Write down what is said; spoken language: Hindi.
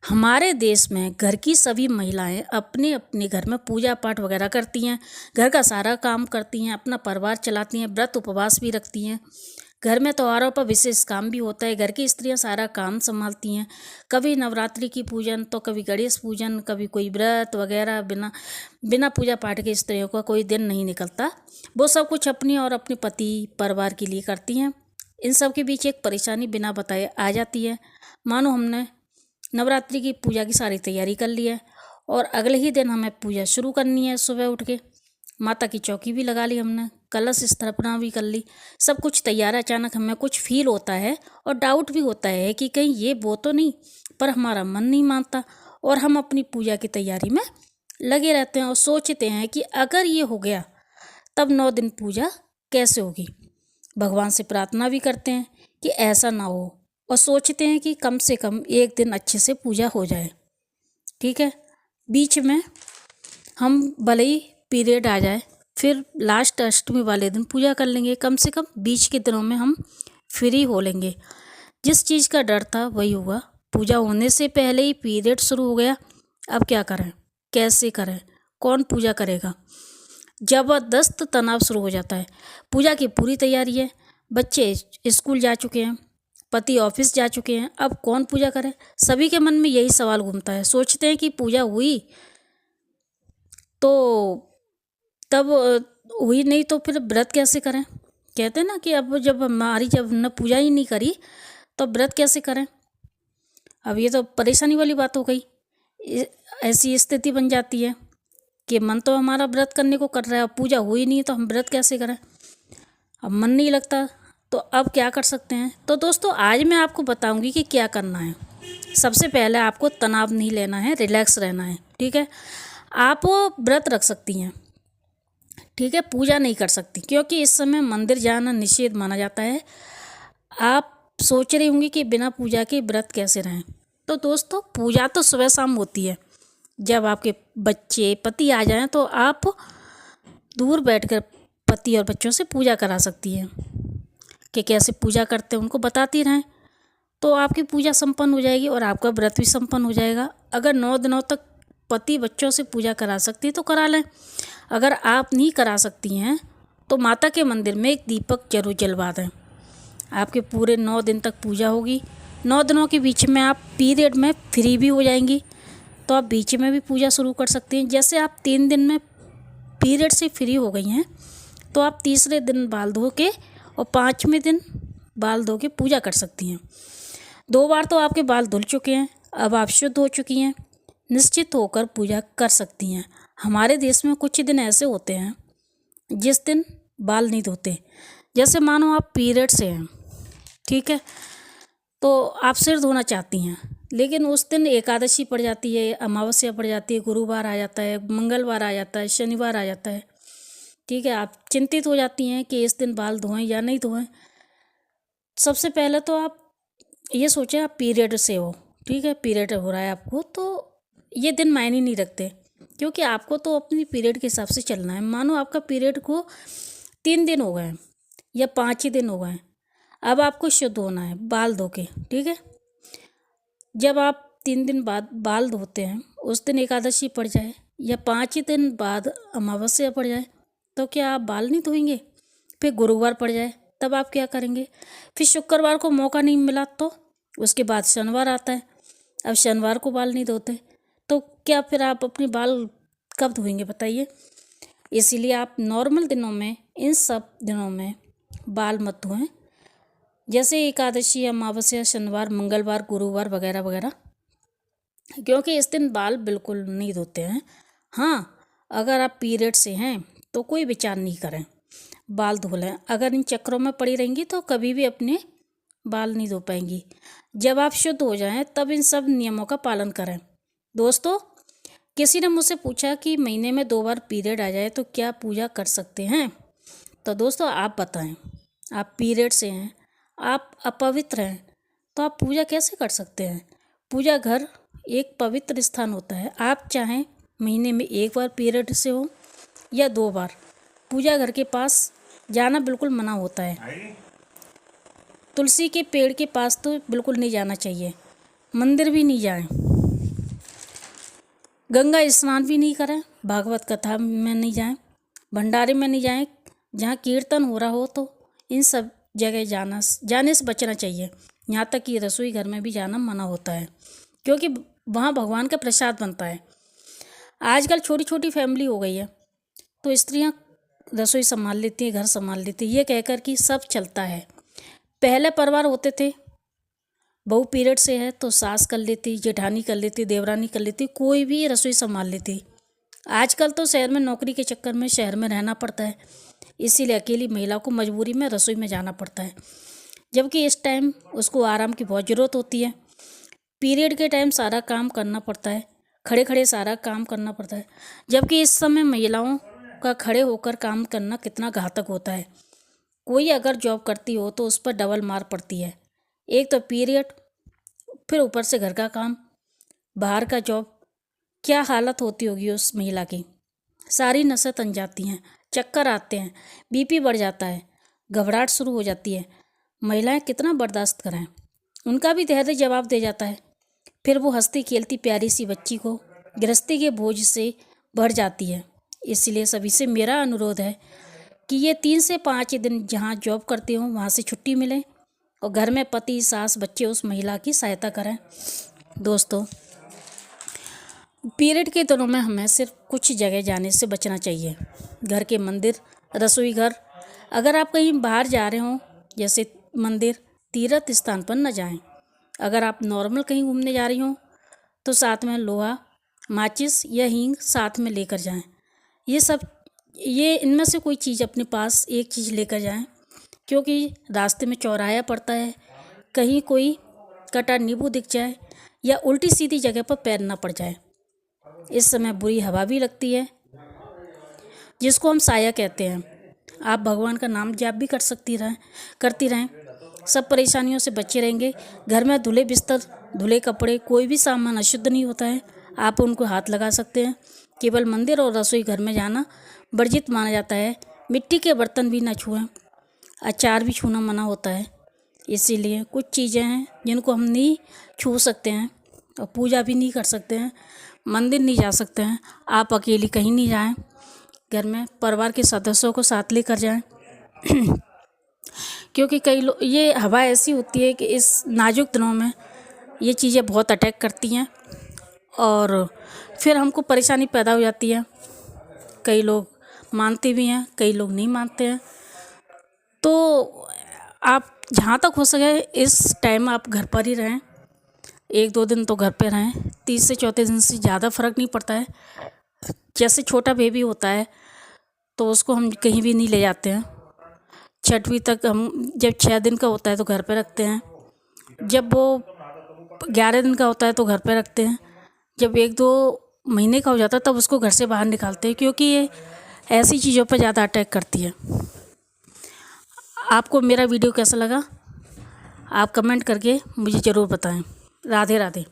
हमारे देश में घर की सभी महिलाएं अपने अपने घर में पूजा पाठ वगैरह करती हैं। घर का सारा काम करती हैं, अपना परिवार चलाती हैं, व्रत उपवास भी रखती हैं। घर में त्योहारों पर विशेष काम भी होता है। घर की स्त्रियां सारा काम संभालती हैं। कभी नवरात्रि की पूजन, तो कभी गणेश पूजन, कभी कोई व्रत वगैरह। बिना बिना पूजा पाठ के स्त्रियों का कोई दिन नहीं निकलता। वो सब कुछ अपनी और अपने पति परिवार के लिए करती हैं। इन सब के बीच एक परेशानी बिना बताए आ जाती है। मानो हमने नवरात्रि की पूजा की सारी तैयारी कर ली है और अगले ही दिन हमें पूजा शुरू करनी है। सुबह उठ के माता की चौकी भी लगा ली हमने, कलश स्थापना भी कर ली, सब कुछ तैयार है। अचानक हमें कुछ फील होता है और डाउट भी होता है कि कहीं ये वो तो नहीं, पर हमारा मन नहीं मानता और हम अपनी पूजा की तैयारी में लगे रहते हैं और सोचते हैं कि अगर ये हो गया तब 9 दिन पूजा कैसे होगी। भगवान से प्रार्थना भी करते हैं कि ऐसा ना हो और सोचते हैं कि कम से कम एक दिन अच्छे से पूजा हो जाए। ठीक है, बीच में हम भले ही पीरियड आ जाए, फिर लास्ट अष्टमी वाले दिन पूजा कर लेंगे। कम से कम बीच के दिनों में हम फ्री हो लेंगे। जिस चीज़ का डर था वही हुआ। पूजा होने से पहले ही पीरियड शुरू हो गया। अब क्या करें, कैसे करें, कौन पूजा करेगा। ज़बरदस्त तनाव शुरू हो जाता है। पूजा की पूरी तैयारी है, बच्चे स्कूल जा चुके हैं, पति ऑफिस जा चुके हैं, अब कौन पूजा करे। सभी के मन में यही सवाल घूमता है। सोचते हैं कि पूजा हुई तो तब हुई, नहीं तो फिर व्रत कैसे करें। कहते हैं ना कि अब जब हमने पूजा ही नहीं करी तो व्रत कैसे करें। अब ये तो परेशानी वाली बात हो गई। ऐसी स्थिति बन जाती है कि मन तो हमारा व्रत करने को कर रहा है, अब पूजा हुई नहीं तो हम व्रत कैसे करें। अब मन नहीं लगता तो अब क्या कर सकते हैं। तो दोस्तों, आज मैं आपको बताऊंगी कि क्या करना है। सबसे पहले आपको तनाव नहीं लेना है, रिलैक्स रहना है। ठीक है, आप व्रत रख सकती हैं, ठीक है, पूजा नहीं कर सकती क्योंकि इस समय मंदिर जाना निषेध माना जाता है। आप सोच रही होंगी कि बिना पूजा के व्रत कैसे रहें। तो दोस्तों, पूजा तो सुबह शाम होती है। जब आपके बच्चे पति आ जाएं तो आप दूर बैठकर पति और बच्चों से पूजा करा सकती हैं कि कैसे पूजा करते हैं, उनको बताती रहें तो आपकी पूजा संपन्न हो जाएगी और आपका व्रत भी संपन्न हो जाएगा। अगर 9 दिनों तक पति बच्चों से पूजा करा सकती तो करा लें। अगर आप नहीं करा सकती हैं तो माता के मंदिर में एक दीपक जरूर जलवा दें। आपके पूरे 9 दिन तक पूजा होगी। 9 दिनों के बीच में आप पीरियड में फ्री भी हो जाएंगी तो आप बीच में भी पूजा शुरू कर सकती हैं। जैसे आप 3 दिन में पीरियड से फ्री हो गई हैं तो आप तीसरे दिन बाल धो के और 5वें दिन बाल धो के पूजा कर सकती हैं। 2 बार तो आपके बाल धुल चुके हैं, अब आप शुद्ध हो चुकी हैं, निश्चित होकर पूजा कर सकती हैं। हमारे देश में कुछ दिन ऐसे होते हैं जिस दिन बाल नहीं धोते। जैसे मानो आप पीरियड से हैं, ठीक है, तो आप सिर धोना चाहती हैं लेकिन उस दिन एकादशी पड़ जाती है, अमावस्या पड़ जाती है, गुरुवार आ जाता है, मंगलवार आ जाता है, शनिवार आ जाता है। ठीक है, आप चिंतित हो जाती हैं कि इस दिन बाल धोएं या नहीं धोएं। सबसे पहले तो आप ये सोचें आप पीरियड से हो, ठीक है, पीरियड हो रहा है आपको, तो ये दिन मायने नहीं रखते क्योंकि आपको तो अपनी पीरियड के हिसाब से चलना है। मानो आपका पीरियड को 3 दिन हो गए या 5 ही दिन हो गए, अब आपको शुद्ध होना है बाल धो के। ठीक है, जब आप 3 दिन बाद बाल धोते हैं, उस दिन एकादशी पड़ जाए या 5 ही दिन बाद अमावस्या पड़ जाए तो क्या आप बाल नहीं धोएंगे। फिर गुरुवार पड़ जाए तब आप क्या करेंगे। फिर शुक्रवार को मौका नहीं मिला तो उसके बाद शनिवार आता है, अब शनिवार को बाल नहीं धोते तो क्या फिर आप अपने बाल कब धोएंगे बताइए। इसीलिए आप नॉर्मल दिनों में, इन सब दिनों में बाल मत धोएं, जैसे एकादशी, अमावस्या, शनिवार, मंगलवार, गुरुवार वगैरह वगैरह, क्योंकि इस दिन बाल बिल्कुल नहीं धोते हैं। हाँ, अगर आप पीरियड से हैं तो कोई विचार नहीं करें, बाल धो लें। अगर इन चक्रों में पड़ी रहेंगी तो कभी भी अपने बाल नहीं धो पाएंगी। जब आप शुद्ध हो जाएं तब इन सब नियमों का पालन करें। दोस्तों, किसी ने मुझसे पूछा कि महीने में 2 बार पीरियड आ जाए तो क्या पूजा कर सकते हैं। तो दोस्तों, आप बताएं, आप पीरियड से हैं, आप अपवित्र हैं तो आप पूजा कैसे कर सकते हैं। पूजा घर एक पवित्र स्थान होता है। आप चाहें महीने में 1 बार पीरियड से हो या 2 बार, पूजा घर के पास जाना बिल्कुल मना होता है। तुलसी के पेड़ के पास तो बिल्कुल नहीं जाना चाहिए, मंदिर भी नहीं जाएं। गंगा स्नान भी नहीं करें, भागवत कथा में नहीं जाएं, भंडारे में नहीं जाएं, जहाँ कीर्तन हो रहा हो तो इन सब जगह जाने से बचना चाहिए। यहाँ तक कि रसोई घर में भी जाना मना होता है, क्योंकि वहाँ भगवान का प्रसाद बनता है। आजकल छोटी छोटी फैमिली हो गई है, तो स्त्रियाँ रसोई संभाल लेती हैं, घर संभाल लेती हैं, ये कहकर कि सब चलता है। पहले परिवार होते थे, बहू पीरियड से है तो सास कर लेती, जेठानी कर लेती, देवरानी कर लेती, कोई भी रसोई संभाल लेती। आजकल तो शहर में नौकरी के चक्कर में शहर में रहना पड़ता है, इसीलिए अकेली महिला को मजबूरी में रसोई में जाना पड़ता है, जबकि इस टाइम उसको आराम की बहुत ज़रूरत होती है। पीरियड के टाइम सारा काम करना पड़ता है, खड़े खड़े सारा काम करना पड़ता है, जबकि इस समय महिलाओं का खड़े होकर काम करना कितना घातक होता है। कोई अगर जॉब करती हो तो उस पर डबल मार पड़ती है, एक तो पीरियड, फिर ऊपर से घर का काम, बाहर का जॉब, क्या हालत होती होगी उस महिला की। सारी नसें तन जाती हैं, चक्कर आते हैं, बीपी बढ़ जाता है, घबराहट शुरू हो जाती है। महिलाएं कितना बर्दाश्त करें, उनका भी धैर्य जवाब दे जाता है। फिर वो हंसती खेलती प्यारी सी बच्ची को गृहस्थी के बोझ से बढ़ जाती है। इसलिए सभी से मेरा अनुरोध है कि ये 3 से 5 दिन जहाँ जॉब करते हो वहाँ से छुट्टी मिले और घर में पति, सास, बच्चे उस महिला की सहायता करें। दोस्तों, पीरियड के दिनों में हमें सिर्फ कुछ जगह जाने से बचना चाहिए, घर के मंदिर, रसोई घर। अगर आप कहीं बाहर जा रहे हो, जैसे मंदिर, तीर्थ स्थान पर न जाएं। अगर आप नॉर्मल कहीं घूमने जा रही हो तो साथ में लोहा, माचिस या हींग साथ में लेकर जाएं। ये इनमें से कोई चीज़ अपने पास एक चीज़ लेकर जाएं, क्योंकि रास्ते में चौराहा पड़ता है, कहीं कोई कटा नींबू दिख जाए या उल्टी सीधी जगह पर पैर ना पड़ जाए। इस समय बुरी हवा भी लगती है, जिसको हम साया कहते हैं। आप भगवान का नाम जाप भी करती रहें, सब परेशानियों से बचे रहेंगे। घर में धुले बिस्तर, धुले कपड़े, कोई भी सामान अशुद्ध नहीं होता है, आप उनको हाथ लगा सकते हैं। केवल मंदिर और रसोई घर में जाना वर्जित माना जाता है। मिट्टी के बर्तन भी ना छुएं, अचार भी छूना मना होता है। इसीलिए कुछ चीज़ें हैं जिनको हम नहीं छू सकते हैं और पूजा भी नहीं कर सकते हैं, मंदिर नहीं जा सकते हैं। आप अकेली कहीं नहीं जाएं, घर में परिवार के सदस्यों को साथ लेकर जाएं। क्योंकि कई लोग, ये हवा ऐसी होती है कि इस नाजुक दिनों में ये चीज़ें बहुत अटैक करती हैं और फिर हमको परेशानी पैदा हो जाती है। कई लोग मानते भी हैं, कई लोग नहीं मानते हैं। तो आप जहाँ तक हो सके इस टाइम आप घर पर ही रहें, 1-2 दिन तो घर पे रहें, 3 से 4 दिन से ज़्यादा फ़र्क नहीं पड़ता है। जैसे छोटा बेबी होता है तो उसको हम कहीं भी नहीं ले जाते हैं। 6वीं तक हम, जब 6 दिन का होता है तो घर पे रखते हैं, जब वो 11 दिन का होता है तो घर पे रखते हैं, जब 1-2 महीने का हो जाता है तब उसको घर से बाहर निकालते हैं, क्योंकि ये ऐसी चीज़ों पर ज़्यादा अटैक करती है। आपको मेरा वीडियो कैसा लगा आप कमेंट करके मुझे ज़रूर बताएं। राधे राधे।